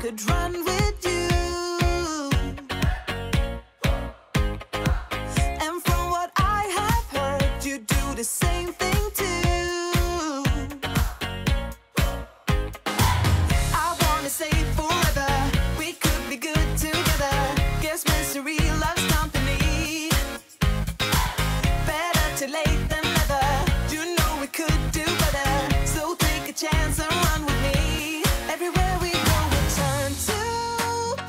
could run with you. And from what I have heard, you do the same thing too. I wanna say forever, we could be good together. Guess mystery loves company. Better too late than never. You know we could do better. So take a chance and run with me. Everywhere we go, we turn to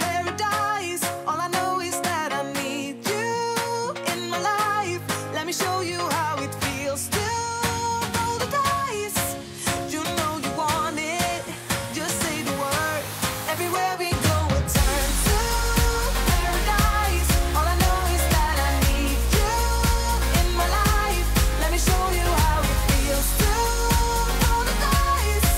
paradise. All I know is that I need you in my life. Let me show you how it feels to roll the dice. You know you want it, just say the word. Everywhere we go, we turn to paradise. All I know is that I need you in my life. Let me show you how it feels to roll the dice.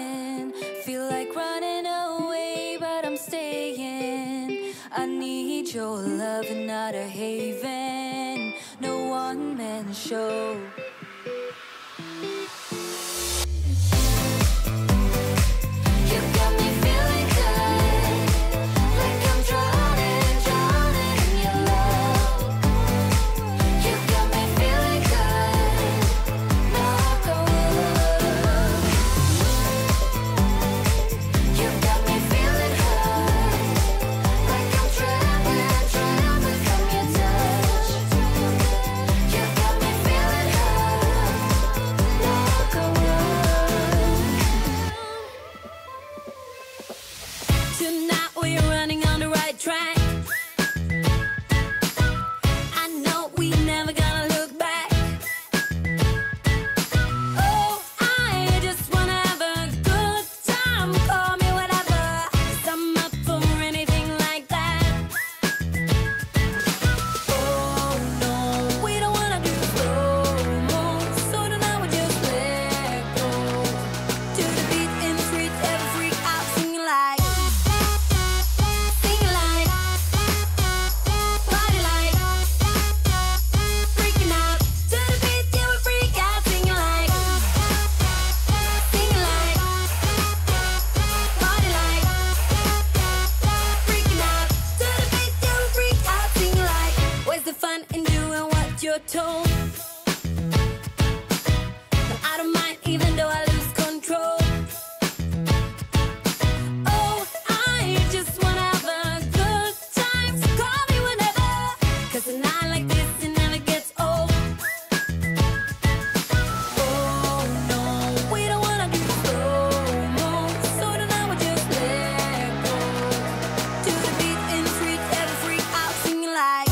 saying. Feel like running away, but I'm staying. I need your love and not a haven. No one-man show. You got me feeling good, like I'm drowning, drowning in your love. You got me feeling good, knock on wood. You got me feeling good, like I'm drowning, drowning from your touch. You got me feeling good, knock on wood. Tonight we're running on the right track. I know we never gonna look back. Oh, I just wanna have a good time. Call me whatever, 'cause I'm up for anything like that. Oh no, we don't wanna do slow-mo, so tonight we just let go. To the beat in the street, every freak out singing like, party like, freaking out. To the beat, yeah, we freak out singing like, party like, freaking out. To the beat, yeah, we freak out singing like. Where's the fun in doing what you're told? But I don't mind even though I lose control. Oh, I just wanna have a good time, so call me whenever, 'cause a night like this, it never gets old. Oh no, we don't wanna do slow-mo, so tonight we just let go. To the beat in the street, every freak out singing like,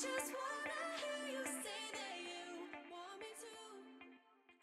just